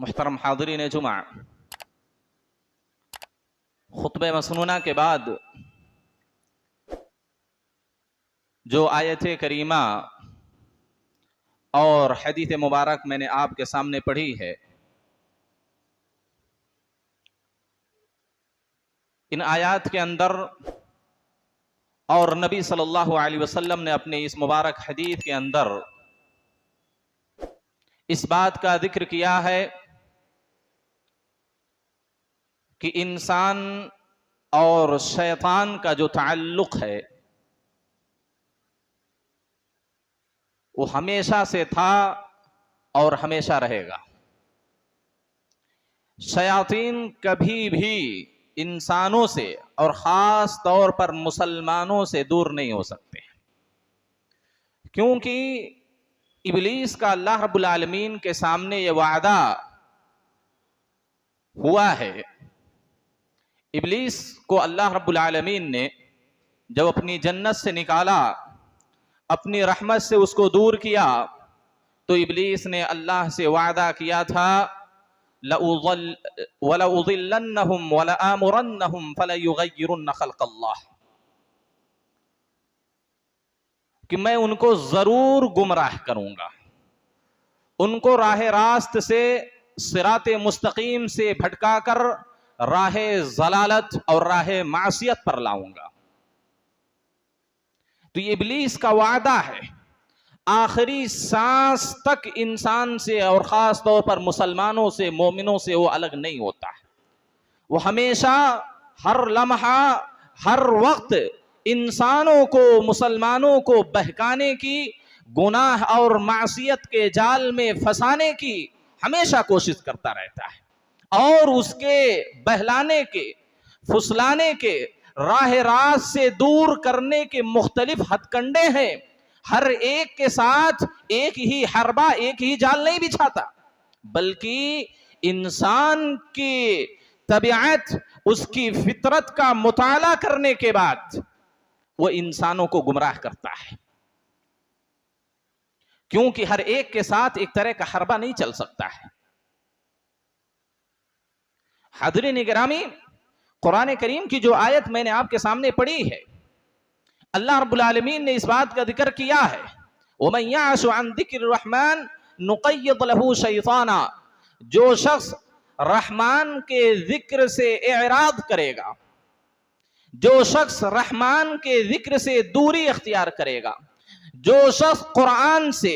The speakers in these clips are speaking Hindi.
मुहतरम हाज़रीन जुमा, खुतबे मसनूना के बाद जो आयत करीमा और हदीस मुबारक मैंने आपके सामने पढ़ी है, इन आयात के अंदर और नबी सल्लल्लाहु अलैहि वसल्लम ने अपने इस मुबारक हदीस के अंदर इस बात का जिक्र किया है कि इंसान और शैतान का जो ताल्लुक है वो हमेशा से था और हमेशा रहेगा। शयातीन कभी भी इंसानों से और ख़ास तौर पर मुसलमानों से दूर नहीं हो सकते, क्योंकि इब्लीस का अल्लाह रब्बुल आलमीन के सामने ये वादा हुआ है। इब्लीस को अल्लाह रब्बुल आलमीन ने जब अपनी जन्नत से निकाला, अपनी रहमत से उसको दूर किया, तो इब्लीस ने अल्लाह से वादा किया था लउज़िल्लन्नहुम वलआमुरन्नहुम फलयुग़य्यिरुन्न खल्क़ल्लाह, कि मैं उनको जरूर गुमराह करूंगा, उनको राह रास्त से सिराते मुस्तकीम से भटकाकर राह जलालत और राह मासियत पर लाऊंगा। तो ये इब्लीस का वादा है, आखिरी सांस तक इंसान से और ख़ास तौर पर मुसलमानों से, मोमिनों से वो अलग नहीं होता है। वो हमेशा, हर लम्हा, हर वक्त इंसानों को, मुसलमानों को बहकाने की, गुनाह और मासियत के जाल में फंसाने की हमेशा कोशिश करता रहता है, और उसके बहलाने के, फुसलाने के, राह रास्त से दूर करने के मुख्तलिफ हथकंडे हैं। हर एक के साथ एक ही हरबा, एक ही जाल नहीं बिछाता, बल्कि इंसान की तबीयत, उसकी फितरत का मुताला करने के बाद वो इंसानों को गुमराह करता है, क्योंकि हर एक के साथ एक तरह का हरबा नहीं चल सकता है। हाज़रीन गिरामी, कुरान करीम की जो आयत मैंने आपके सामने पढ़ी है, अल्लाह रब्बुल आलमीन ने इस बात का जिक्र किया है, वमन यअशु अन ज़िक्र रहमान नुक़य्यिद लहू शैताना, जो शख्स रहमान के जिक्र से इराद करेगा, जो शख्स रहमान के जिक्र से दूरी अख्तियार करेगा, जो शख्स कुरान से,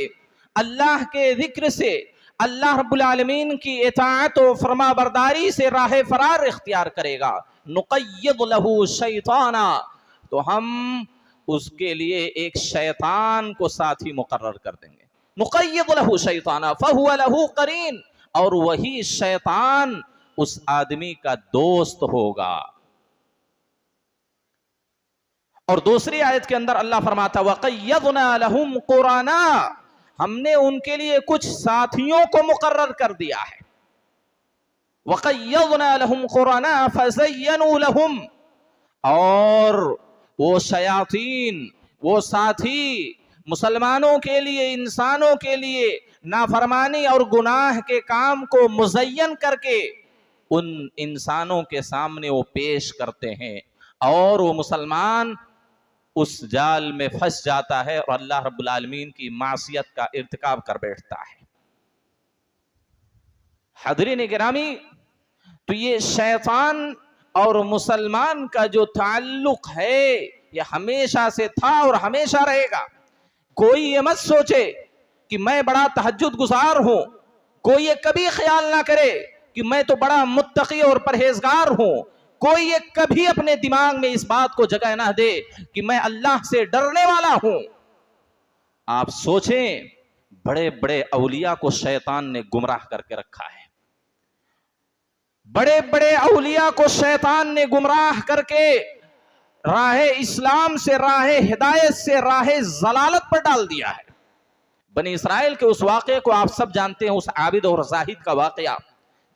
अल्लाह के जिक्र से, अल्लाह रब्बुल आलमीन की इताअत और फरमाबरदारी से राह फरार इख्तियार करेगा, नुक़य्यिद लहू शैताना, तो हम उसके लिए एक शैतान को साथी मुकर्रर कर देंगे। नुक़य्यिद लहू शैताना फहुव लहू करीन, और वही शैतान उस आदमी का दोस्त होगा। और दूसरी आयत के अंदर अल्लाह फरमाता वक़य्यदना लहुम क़ुराना, हमने उनके लिए कुछ साथियों को मुकर्रर कर दिया है। वक़य्यदना लहुम क़ुराना फ़ज़य्यनू लहुम, और वो शयातीन, वो साथी मुसलमानों के लिए, इंसानों के लिए नाफरमानी और गुनाह के काम को मुज़य्यन करके उन इंसानों के सामने वो पेश करते हैं, और वो मुसलमान उस जाल में फंस जाता है और अल्लाह रब्बुल आलमीन की मासियत का इर्तिकाब कर बैठता है। हाज़रीन गिरामी, तो ये शैतान और मुसलमान का जो ताल्लुक है ये हमेशा से था और हमेशा रहेगा। कोई ये मत सोचे कि मैं बड़ा तहज्जुद गुजार हूं, कोई ये कभी ख्याल ना करे कि मैं तो बड़ा मुत्तकी और परहेजगार हूं, कोई ये कभी अपने दिमाग में इस बात को जगह ना दे कि मैं अल्लाह से डरने वाला हूं। आप सोचें, बड़े बड़े औलिया को शैतान ने गुमराह करके रखा है, बड़े बड़े औलिया को शैतान ने गुमराह करके राह इस्लाम से, राह हिदायत से राह जलालत पर डाल दिया है। बनी इसराइल के उस वाक़े को आप सब जानते हैं, उस आबिद और जाहिद का वाक़या,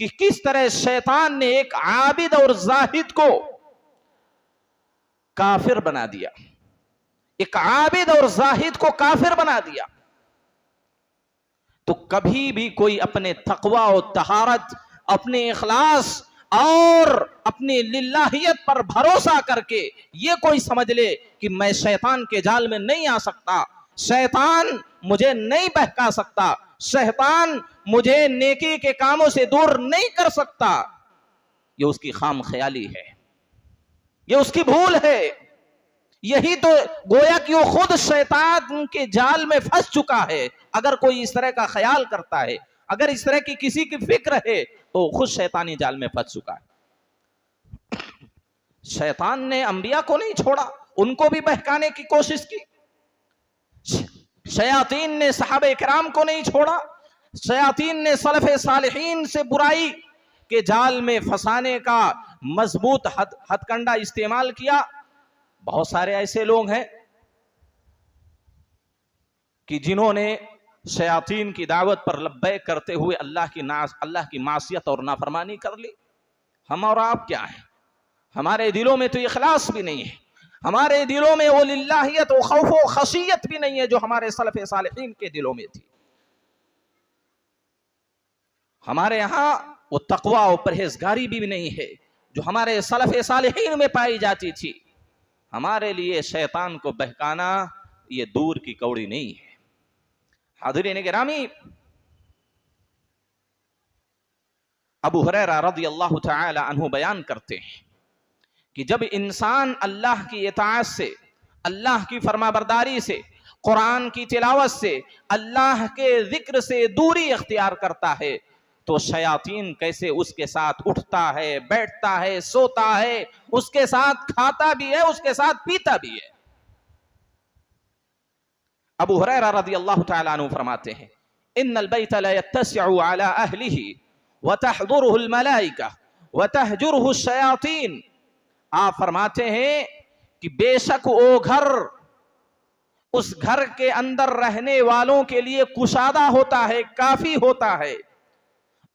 कि किस तरह शैतान ने एक आबिद और जाहिद को काफिर बना दिया, एक आबिद और जाहिद को काफिर बना दिया। तो कभी भी कोई अपने तकवा और तहारत, अपने इखलास और अपनी लिल्लाहियत पर भरोसा करके ये कोई समझ ले कि मैं शैतान के जाल में नहीं आ सकता, शैतान मुझे नहीं बहका सकता, शैतान मुझे नेकी के कामों से दूर नहीं कर सकता, ये उसकी खाम ख्याली है, ये उसकी भूल है। यही तो गोया कि वो खुद शैतान के जाल में फंस चुका है। अगर कोई इस तरह का ख्याल करता है, अगर इस तरह की किसी की फिक्र है, तो खुद शैतानी जाल में फंस चुका है। शैतान ने अंबिया को नहीं छोड़ा, उनको भी बहकाने की कोशिश की। शयातीन ने सहाबे किराम को नहीं छोड़ा, शयातीन ने सलफ़े सालिहीन से बुराई के जाल में फंसाने का मजबूत हथकंडा इस्तेमाल किया। बहुत सारे ऐसे लोग हैं कि जिन्होंने शयातीन की दावत पर लब्बैक करते हुए अल्लाह की मासियत और नाफरमानी कर ली। हम और आप क्या हैं? हमारे दिलों में तो इखलास भी नहीं है, हमारे दिलों में वो लिल्लाहियत और खौफ व खशियत भी नहीं है जो हमारे सलफ़े सालिहीन के दिलों में थी। हमारे यहाँ वो तकवा और परहेजगारी भी नहीं है जो हमारे सलफ़े सालिहीन में पाई जाती थी। हमारे लिए शैतान को बहकाना ये दूर की कौड़ी नहीं है। हाज़रीन गिरामी, अबू हुरैरा रज़ियल्लाहु तआला अन्हु बयान करते हैं कि जब इंसान अल्लाह की इताअत से, अल्लाह की फरमाबरदारी से, कुरान की तिलावत से, अल्लाह के जिक्र से दूरी इख्तियार करता है, तो शयातीन कैसे उसके साथ उठता है, बैठता है, सोता है, उसके साथ खाता भी है, उसके साथ पीता भी है। अबू हुरैरा रज़ियल्लाहु तआला अन्हु फरमाते हैं, इन्नल बैत ला यत्तसिउ अला अहलिही व तहज़ुरुहुल मलाइका व तहजुरुहु शयातीन। आप फरमाते हैं कि बेशक वो घर उस घर के अंदर रहने वालों के लिए कुशादा होता है, काफी होता है,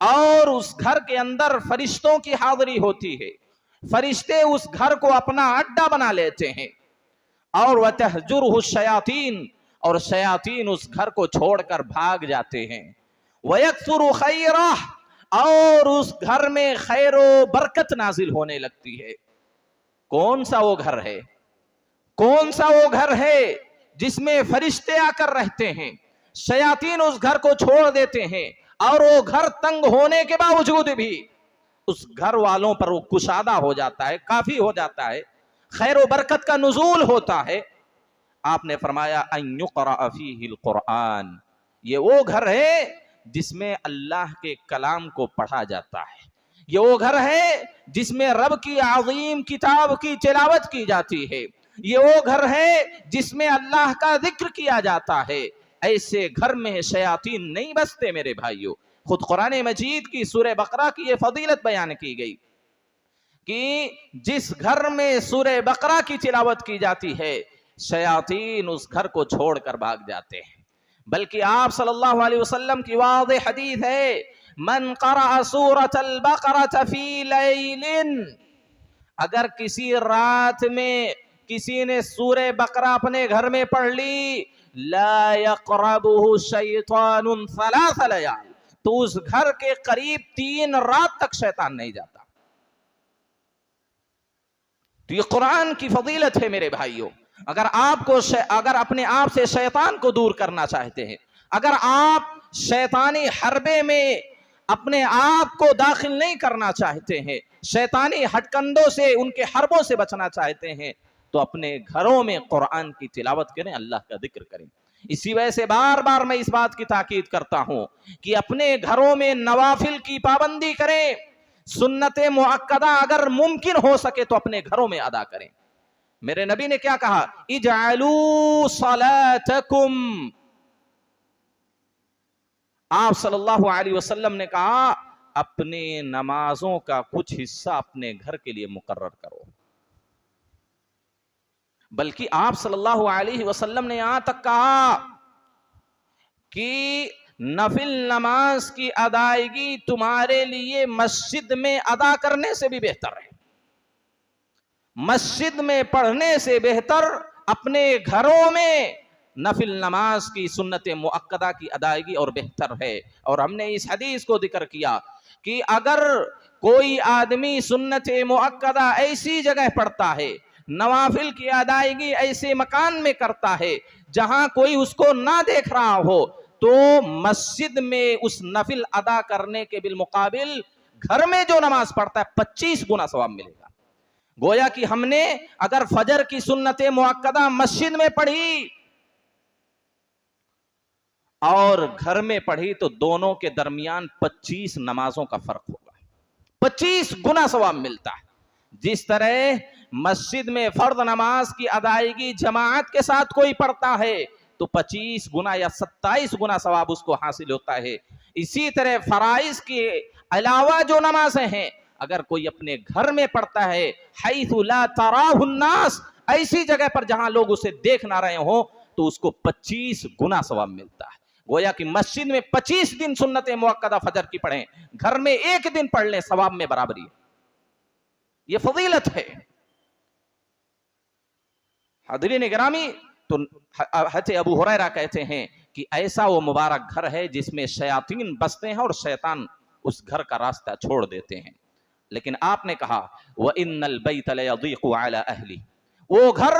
और उस घर के अंदर फरिश्तों की हाजिरी होती है, फरिश्ते उस घर को अपना अड्डा बना लेते हैं, और वह तहजुरुहु शयातीन, और शयातीन उस घर को छोड़कर भाग जाते हैं। वयक्सुरु खैरह, और उस घर में खैर व बरकत नाजिल होने लगती है। कौन सा वो घर है, कौन सा वो घर है जिसमें फरिश्ते आकर रहते हैं, शयातीन उस घर को छोड़ देते हैं, और वो घर तंग होने के बावजूद भी उस घर वालों पर वो कुशादा हो जाता है, काफी हो जाता है, खैर व बरकत का नुज़ूल होता है। आपने फरमाया अन युक़रा फ़ीहिल कुरान, ये वो घर है जिसमें अल्लाह के कलाम को पढ़ा जाता है, ये वो घर है जिसमें रब की आज़ीम किताब की तिलावत की जाती है, ये वो घर है जिसमें अल्लाह का जिक्र किया जाता है। ऐसे घर में शयातीन नहीं बसते मेरे भाइयों। खुद कुरान मजीद की सूरह बकरा की ये फजीलत बयान की गई कि जिस घर में सूरह बकरा की तिलावत की जाती है, शयातीन उस घर को छोड़कर भाग जाते हैं। बल्कि आप सल्लल्लाहु अलैहि वसल्लम की वाज़ेह हदीस है, मन क़रअ सूरतल बकरा फ़ी लैलिन, अगर किसी रात में किसी ने सूरह बकरा अपने घर में पढ़ ली, ला यक़रबुहु शैतानुन सलास लयाल, तो उस घर के करीब 3 रात तक शैतान नहीं जाता। तो ये कुरान की फजीलत है मेरे भाइयों। अगर अपने आप से शैतान को दूर करना चाहते हैं, अगर आप शैतानी हरबे में अपने आप को दाखिल नहीं करना चाहते हैं, शैतानी हटकंडों से, उनके हरबों से बचना चाहते हैं, तो अपने घरों में कुरान की तिलावत करें, अल्लाह का जिक्र करें। इसी वजह से बार बार मैं इस बात की ताकीद करता हूं कि अपने घरों में नवाफिल की पाबंदी करें, सुन्नते मुअक्कदा अगर मुमकिन हो सके तो अपने घरों में अदा करें। मेरे नबी ने क्या कहा, इजअलू सलातकुम, आप सल्लल्लाहु अलैहि वसल्लम ने कहा अपने नमाजों का कुछ हिस्सा अपने घर के लिए मुकर्रर करो। बल्कि आप सल्लल्लाहु अलैहि वसल्लम ने यहां तक कहा कि नफिल नमाज की अदायगी तुम्हारे लिए मस्जिद में अदा करने से भी बेहतर है, मस्जिद में पढ़ने से बेहतर अपने घरों में नफिल नमाज की सुन्नत मुअक्कदा की अदायगी और बेहतर है। और हमने इस हदीस को जिक्र किया कि अगर कोई आदमी सुन्नत मुअक्कदा ऐसी जगह पढ़ता है, नवाफिल की अदायगी ऐसे मकान में करता है जहां कोई उसको ना देख रहा हो, तो मस्जिद में उस नफिल अदा करने के बिलमुकाबिल घर में जो नमाज पढ़ता है 25 गुना सवाब मिलेगा। गोया कि हमने अगर फजर की सुन्नत मुअक्कदा मस्जिद में पढ़ी और घर में पढ़ी तो दोनों के दरमियान 25 नमाजों का फर्क होगा, 25 गुना सवाब मिलता है। जिस तरह मस्जिद में फर्द नमाज की अदायगी जमाअत के साथ कोई पढ़ता है तो 25 गुना या 27 गुना सवाब उसको हासिल होता है, इसी तरह फराइज के अलावा जो नमाजें हैं अगर कोई अपने घर में पढ़ता है, हैथु ला तराहुन्नास, ऐसी जगह पर जहां लोग उसे देख ना रहे हो, तो उसको 25 गुना सवाब मिलता है। गोया कि मस्जिद में 25 दिन सुन्नत मुअक्कदा फजर की पढ़ें, घर में एक दिन पढ़ लें, सवाब में बराबरी है। यह फजीलत है। हाज़रीन गिरामी, तो हज़रत अबू हुरैरा कहते हैं कि ऐसा वो मुबारक घर है जिसमें शयातीन बसते हैं और शैतान उस घर का रास्ता छोड़ देते हैं। लेकिन आपने कहा व इन्नल बैत लयदीक़ु अला अहली, वो घर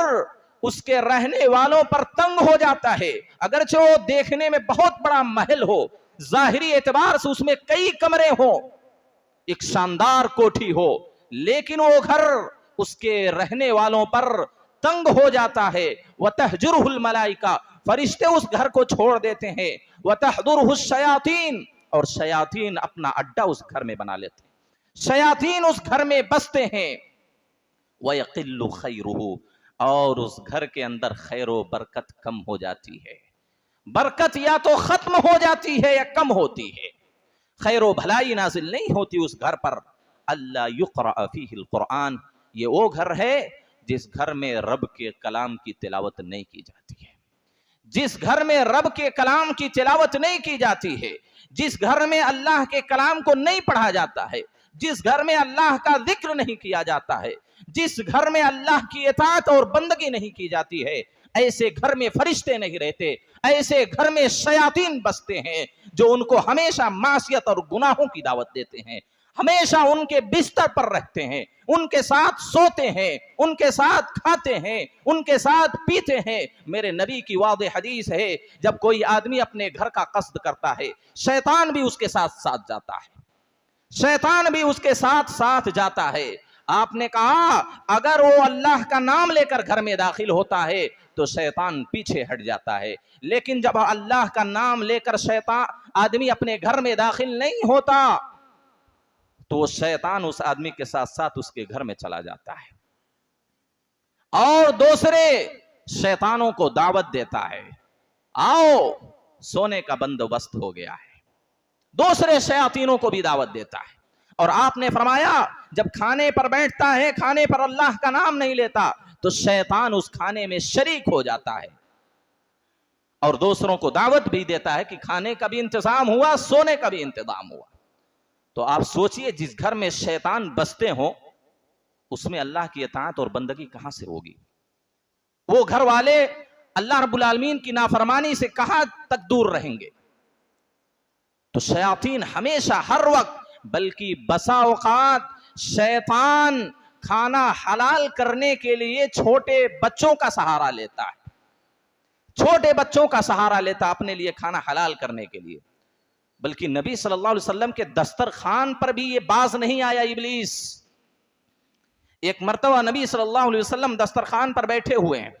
उसके रहने वालों पर तंग हो जाता है। अगरचे वो देखने में बहुत बड़ा महल हो, जाहिरी एतबार से उसमें कई कमरे हो, एक शानदार कोठी हो, लेकिन वो घर उसके रहने वालों पर तंग हो जाता है। व तहजुरुहुल मलाइका, फरिश्ते उस घर को छोड़ देते हैं। व तहदुरुहुश शयातीन, और शयातीन अपना अड्डा उस घर में बना लेते हैं, शयातीन उस घर में बसते हैं। व यक़िल्लु खैरुहु, और उस घर के अंदर खैरो बरकत कम हो जाती है। बरकत या तो खत्म हो जाती है या कम होती है, खैरो भलाई नाजिल नहीं होती उस घर पर। अल्ला युक़रा फ़ीहिल कुरान, ये वो घर है जिस घर में रब के कलाम की तिलावत नहीं की जाती है, जिस घर में रब के कलाम की तिलावत नहीं की जाती है, जिस घर में अल्लाह के कलाम को नहीं पढ़ा जाता है, जिस घर में अल्लाह का जिक्र नहीं किया जाता है, जिस घर में अल्लाह की इताअत और बंदगी नहीं की जाती है, ऐसे घर में फरिश्ते नहीं रहते, ऐसे घर में शयातीन बसते हैं जो उनको हमेशा मासियत और गुनाहों की दावत देते हैं, हमेशा उनके बिस्तर पर रहते हैं, उनके साथ सोते हैं, उनके साथ खाते हैं, उनके साथ पीते हैं। मेरे नबी की वादे हदीस है, जब कोई आदमी अपने घर का कस्द करता है, शैतान भी उसके साथ साथ जाता है, शैतान भी उसके साथ साथ जाता है। आपने कहा अगर वो अल्लाह का नाम लेकर घर में दाखिल होता है तो शैतान पीछे हट जाता है, लेकिन जब अल्लाह का नाम लेकर शैतान आदमी अपने घर में दाखिल नहीं होता तो शैतान उस आदमी के साथ साथ उसके घर में चला जाता है और दूसरे शैतानों को दावत देता है, आओ सोने का बंदोबस्त हो गया है, दूसरे शयातीनों को भी दावत देता है। और आपने फरमाया जब खाने पर बैठता है, खाने पर अल्लाह का नाम नहीं लेता, तो शैतान उस खाने में शरीक हो जाता है और दूसरों को दावत भी देता है कि खाने का भी इंतजाम हुआ, सोने का भी इंतजाम हुआ। तो आप सोचिए जिस घर में शैतान बसते हो उसमें अल्लाह की इताअत और बंदगी कहां से होगी? वो घर वाले अल्लाह रब्बुल आलमीन की नाफरमानी से कहां तक दूर रहेंगे? तो शयातीन हमेशा हर वक्त, बल्कि बसा औकात शैतान खाना हलाल करने के लिए छोटे बच्चों का सहारा लेता है, छोटे बच्चों का सहारा लेता अपने लिए खाना हलाल करने के लिए। बल्कि नबी सल्लल्लाहु अलैहि वसल्लम के दस्तरखान पर भी ये बाज नहीं आया इब्लीस। एक मर्तबा नबी सल्लल्लाहु अलैहि वसल्लम दस्तरखान पर बैठे हुए हैं,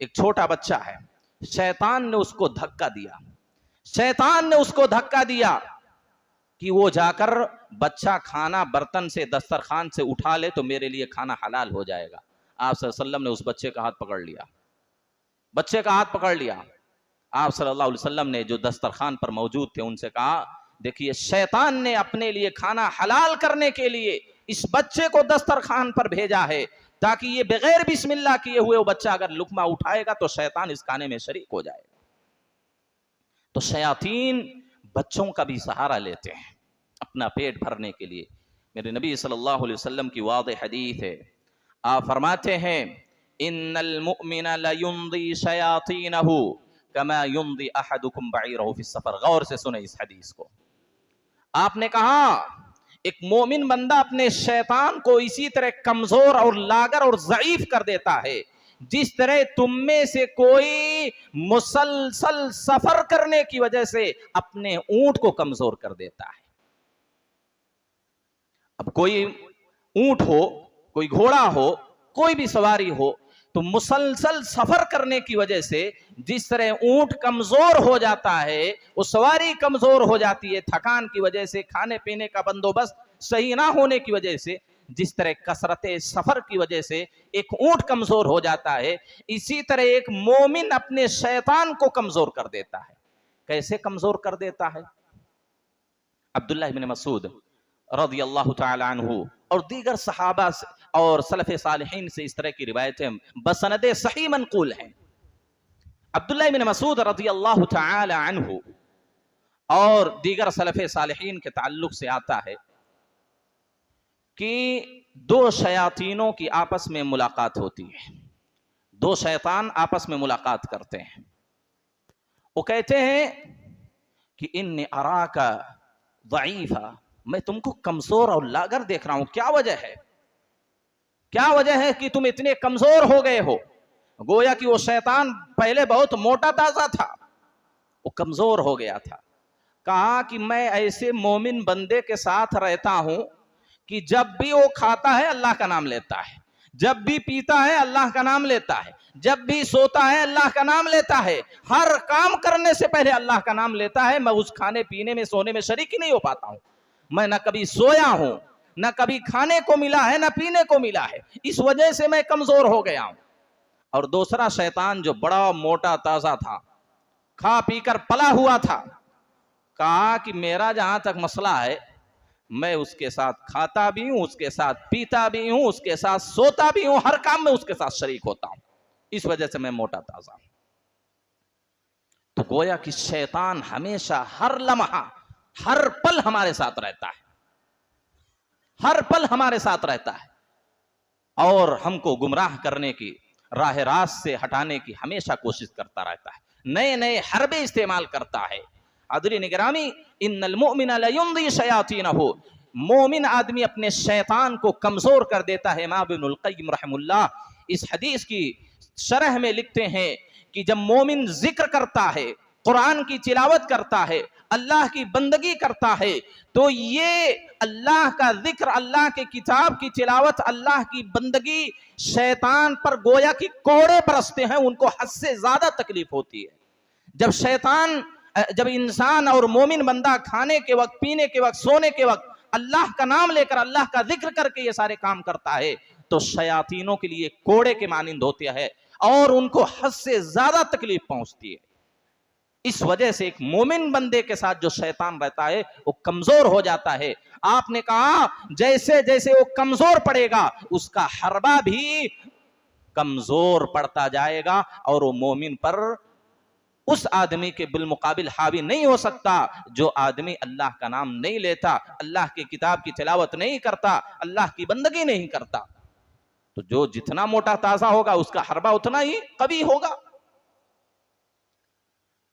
एक छोटा बच्चा है, शैतान ने उसको धक्का दिया, शैतान ने उसको धक्का दिया कि वो जाकर बच्चा खाना बर्तन से दस्तरखान से उठा ले तो मेरे लिए खाना हलाल हो जाएगा। आप सल्लल्लाहु अलैहि वसल्लम ने उस बच्चे का हाथ पकड़ लिया, बच्चे का हाथ पकड़ लिया। आप सल्लल्लाहु अलैहि वसल्लम ने जो दस्तरखान पर मौजूद थे उनसे कहा, देखिए शैतान ने अपने लिए खाना हलाल करने के लिए इस बच्चे को दस्तरखान पर भेजा है ताकि ये बगैर बिस्मिल्लाह किए हुए वो बच्चा अगर लुकमा उठाएगा तो शैतान इस खाने में शरीक हो जाएगा। तो शयातीन बच्चों का भी सहारा लेते हैं अपना पेट भरने के लिए। मेरे नबी सल्लल्लाहु अलैहि वसल्लम की वादे हदीस है, आप फरमाते हैं इन्नल मुमिना लयुंदी शयातीनहु कमा युंदी अहदुकुम बईरहु फिस सफर। गौर से सुने इस हदीस को। आपने कहा एक मोमिन बंदा अपने शैतान को इसी तरह कमजोर और लागर और ज़ईफ कर देता है जिस तरह तुम में से कोई मुसलसल सफर करने की वजह से अपने ऊंट को कमजोर कर देता है। अब कोई ऊंट हो, कोई घोड़ा हो, कोई भी सवारी हो, तो मुसलसल सफर करने की वजह से जिस तरह ऊंट कमजोर हो जाता है, वो सवारी कमजोर हो जाती है थकान की वजह से, खाने पीने का बंदोबस्त सही ना होने की वजह से, जिस तरह कसरत सफर की वजह से एक ऊंट कमजोर हो जाता है, इसी तरह एक मोमिन अपने शैतान को कमजोर कर देता है। कैसे कमजोर कर देता है? अब्दुल्लाह इब्न मसूद रज़ियल्लाहु तआला अन्हु और दीगर सहाबा और सलफ़े सालिहीन से इस तरह की रिवायतें बसनदे सही मनकूल हैं। अब्दुल्लाह इब्न मसूद रज़ियल्लाहु तआला अन्हु और दीगर सलफ़े सालिहीन के ताल्लुक से आता है कि दो शयातीनों की आपस में मुलाकात होती है। दो शैतान आपस में मुलाकात करते हैं। वो कहते हैं कि इन्नी अराका ज़ईफ़ा, मैं तुमको कमजोर और लागर देख रहा हूं, क्या वजह है? क्या वजह है कि तुम इतने कमजोर हो गए हो? गोया कि वो शैतान पहले बहुत मोटा ताजा था, वो कमजोर हो गया था। कहा कि मैं ऐसे मोमिन बंदे के साथ रहता हूं कि जब भी वो खाता है अल्लाह का नाम लेता है, जब भी पीता है अल्लाह का नाम लेता है, जब भी सोता है अल्लाह का नाम लेता है, हर काम करने से पहले अल्लाह का नाम लेता है। मैं उस खाने पीने में सोने में शरीक ही नहीं हो पाता हूं। मैं न कभी सोया हूं, न कभी खाने को मिला है, न पीने को मिला है। इस वजह से मैं कमजोर हो गया हूं। और दूसरा शैतान जो बड़ा मोटा ताजा था, खा पीकर पला हुआ था, कहा कि मेरा जहां तक मसला है, मैं उसके साथ खाता भी हूं, उसके साथ पीता भी हूं, उसके साथ सोता भी हूं, हर काम में उसके साथ शरीक होता हूं। इस वजह से मैं मोटा ताजा हूं। तो गोया कि शैतान हमेशा हर लम्हा हर पल हमारे साथ रहता है, हर पल हमारे साथ रहता है और हमको गुमराह करने की, राह रास्त से हटाने की हमेशा कोशिश करता रहता है। नए नए हरबे इस्तेमाल करता है। हाज़रीन गिरामी, इन्नल मुमिना लयुंदी शयातीनहु, मोमिन आदमी अपने शैतान को कमजोर कर देता है। इमाम इब्नुल क़य्यिम रहमहुल्लाह इस हदीस की शरह में लिखते हैं कि जब मोमिन जिक्र करता है, कुरान की तिलावत करता है, अल्लाह की बंदगी करता है, तो ये अल्लाह का जिक्र, अल्लाह के किताब की तिलावत, अल्लाह की बंदगी शैतान पर गोया की कोड़े बरसते हैं, उनको हद से ज्यादा तकलीफ होती है। जब इंसान और मोमिन बंदा खाने के वक्त, पीने के वक्त, सोने के वक्त अल्लाह का नाम लेकर, अल्लाह का जिक्र करके ये सारे काम करता है, तो शयातीनों के लिए कोड़े के मानिंद होते हैं और उनको हद से ज्यादा तकलीफ पहुंचती है। इस वजह से एक मोमिन बंदे के साथ जो शैतान रहता है वो कमजोर हो जाता है। आपने कहा जैसे जैसे वो कमजोर पड़ेगा उसका हरबा भी कमजोर पड़ता जाएगा और वो मोमिन पर, उस आदमी के बिलमुकाबिल हावी नहीं हो सकता जो आदमी अल्लाह का नाम नहीं लेता, अल्लाह की किताब की तिलावत नहीं करता, अल्लाह की बंदगी नहीं करता। तो जो जितना मोटा ताजा होगा उसका हरबा उतना ही कवी होगा।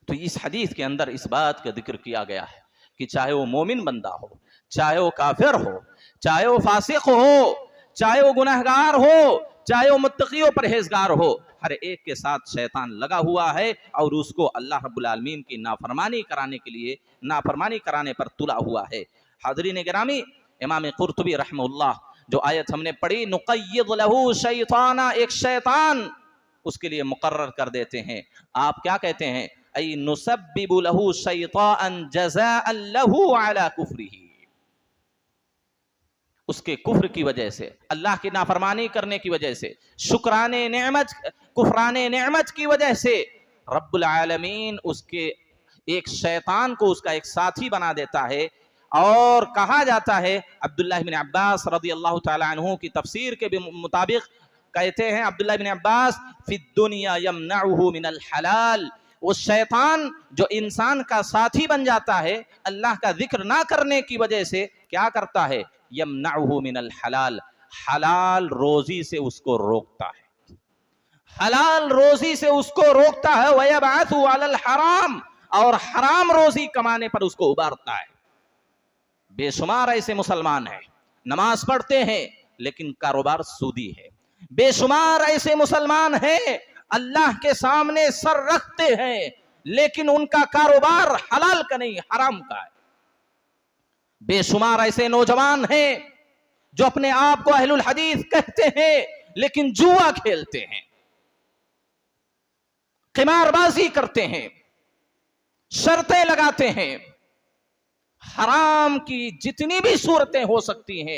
तो इस हदीस के अंदर इस बात का जिक्र किया गया है कि चाहे वो मोमिन बंदा हो, चाहे वो काफिर हो, चाहे वो फासिक हो, चाहे वो गुनहगार हो, चाहे वो मुत्तकी और परहेजगार हो, हर एक के साथ शैतान लगा हुआ है और उसको अल्लाह रब्बुल आलमीन की नाफरमानी कराने के लिए, नाफरमानी कराने पर तुला हुआ है। हाज़रीन गिरामी, इमाम कुर्तुबी रहमहुल्लाह जो आयत हमने पढ़ी, नुक़य्यिद लहू शैताना, एक शैतान उसके लिए मुकर्रर कर देते हैं। आप क्या कहते हैं? ऐ नुसब्बिबु लहू शैतान जज़ाअन लहू अला कुफ्रिही, उसके कुफ्र की वजह से, अल्लाह की नाफरमानी करने की वजह से, शुक्राने नेमत, कुफराने नेमत की वजह से रब्बुल आलमीन उसके एक शैतान को उसका एक साथी बना देता है। और कहा जाता है, अब्दुल्लाह इब्न अब्बास रज़ियल्लाहु ताला अन्हु की तफसीर के मुताबिक कहते हैं, अब्दुल्लाह इब्न अब्बास फिद दुनिया यमनउहु मिनल हलाल, वो शैतान जो इंसान का साथी बन जाता है अल्लाह का जिक्र ना करने की वजह से, क्या करता है? यमनउहु मिनल हलाल, हलाल रोजी से उसको रोकता है। हलाल रोजी से उसको रोकता है, वयबअसु अलल हराम, और हराम रोजी कमाने पर उसको उबारता है। बेशुमार ऐसे मुसलमान हैं, नमाज पढ़ते हैं लेकिन कारोबार सूदी है। बेशुमार ऐसे मुसलमान हैं, अल्लाह के सामने सर रखते हैं लेकिन उनका कारोबार हलाल का नहीं, हराम का है। बेशुमार ऐसे नौजवान हैं जो अपने आप को अहलुल हदीस कहते हैं लेकिन जुआ खेलते हैं, क़िमारबाजी करते हैं, शर्तें लगाते हैं। हराम की जितनी भी सूरतें हो सकती हैं